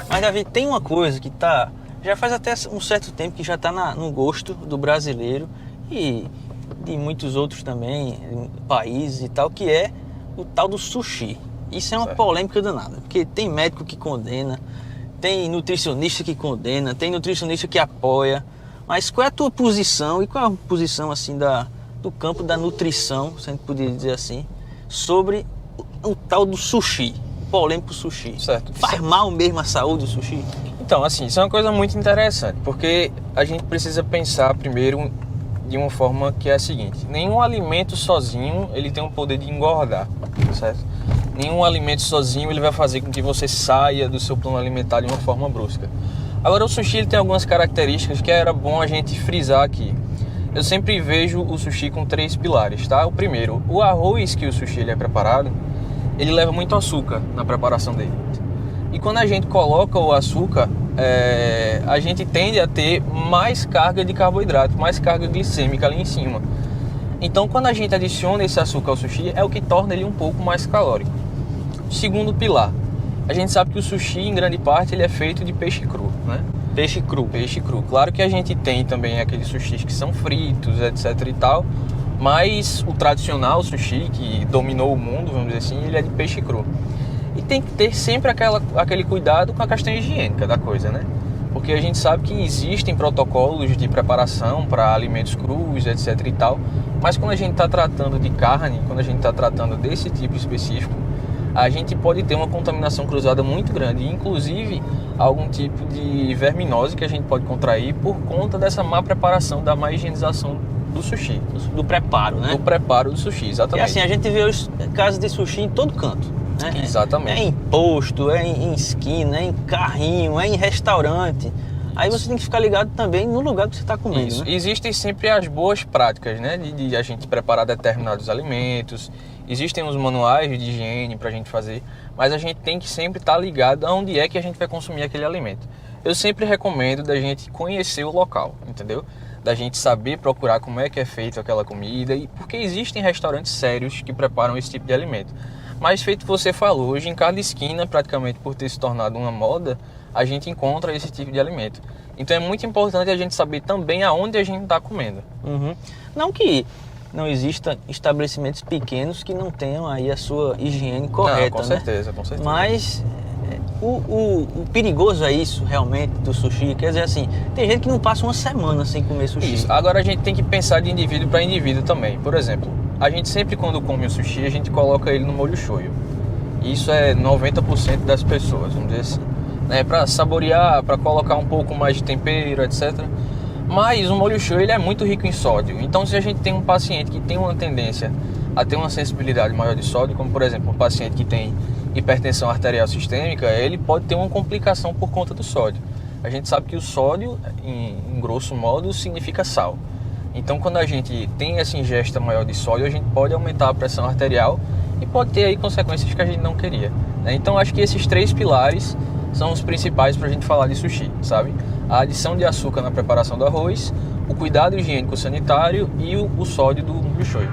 Mas, Davi, tem uma coisa que já faz até um certo tempo que já está no gosto do brasileiro e de muitos outros também, países e tal, que é o tal do sushi. Isso é uma polêmica danada, porque tem médico que condena, tem nutricionista que condena, tem nutricionista que apoia. Mas qual é a tua posição e qual é a posição assim do campo da nutrição, se a gente poderia dizer assim, sobre o tal do sushi, o polêmico sushi? Certo. Faz mal mesmo à saúde o sushi? Então, assim, isso é uma coisa muito interessante, porque a gente precisa pensar primeiro de uma forma que é a seguinte: nenhum alimento sozinho ele tem o poder de engordar, certo? Nenhum alimento sozinho ele vai fazer com que você saia do seu plano alimentar de uma forma brusca. Agora, o sushi ele tem algumas características que era bom a gente frisar aqui. Eu sempre vejo o sushi com 3 pilares, tá? O primeiro, o arroz que o sushi ele é preparado, ele leva muito açúcar na preparação dele. E quando a gente coloca o açúcar, a gente tende a ter mais carga de carboidrato, mais carga glicêmica ali em cima. Então, quando a gente adiciona esse açúcar ao sushi, é o que torna ele um pouco mais calórico. Segundo pilar, a gente sabe que o sushi, em grande parte, ele é feito de peixe cru, né? Peixe cru. Peixe cru. Claro que a gente tem também aqueles sushis que são fritos, etc e tal, mas o tradicional sushi, que dominou o mundo, vamos dizer assim, ele é de peixe cru. E tem que ter sempre aquele cuidado com a questão higiênica da coisa, né? Porque a gente sabe que existem protocolos de preparação para alimentos crus, etc e tal, mas quando a gente está tratando de carne, quando a gente está tratando desse tipo específico, a gente pode ter uma contaminação cruzada muito grande, inclusive algum tipo de verminose que a gente pode contrair por conta dessa má preparação, da má higienização do sushi. Do preparo, né? Do preparo do sushi, exatamente. E assim, a gente vê os casos de sushi em todo canto, né? Exatamente. É em posto, é em esquina, é em carrinho, é em restaurante. Aí você tem que ficar ligado também no lugar que você está comendo. Isso. Né? Existem sempre as boas práticas, né? De a gente preparar determinados alimentos. Existem os manuais de higiene para a gente fazer, mas a gente tem que sempre estar ligado aonde é que a gente vai consumir aquele alimento. Eu sempre recomendo da gente conhecer o local, entendeu? Da gente saber procurar como é que é feita aquela comida, e porque existem restaurantes sérios que preparam esse tipo de alimento. Mas feito você falou, hoje em cada esquina, praticamente por ter se tornado uma moda, a gente encontra esse tipo de alimento. Então é muito importante a gente saber também aonde a gente está comendo. Uhum. Não que não existam estabelecimentos pequenos que não tenham aí a sua higiene correta, não, com certeza, com certeza. Mas o perigoso é isso realmente do sushi. Quer dizer assim, tem gente que não passa uma semana sem comer sushi. Isso. Agora a gente tem que pensar de indivíduo para indivíduo também. Por exemplo, a gente sempre quando come o sushi, a gente coloca ele no molho shoyu. Isso é 90% das pessoas, vamos dizer assim. Para saborear, para colocar um pouco mais de tempero, etc. Mas o molho shoyu ele é muito rico em sódio. Então se a gente tem um paciente que tem uma tendência a ter uma sensibilidade maior de sódio, como por exemplo um paciente que tem hipertensão arterial sistêmica, ele pode ter uma complicação por conta do sódio. A gente sabe que o sódio, em grosso modo, significa sal. Então quando a gente tem essa ingesta maior de sódio, a gente pode aumentar a pressão arterial e pode ter aí consequências que a gente não queria. Então acho que esses 3 pilares são os principais para a gente falar de sushi, sabe? A adição de açúcar na preparação do arroz, o cuidado higiênico sanitário e o sódio do molho shoyu.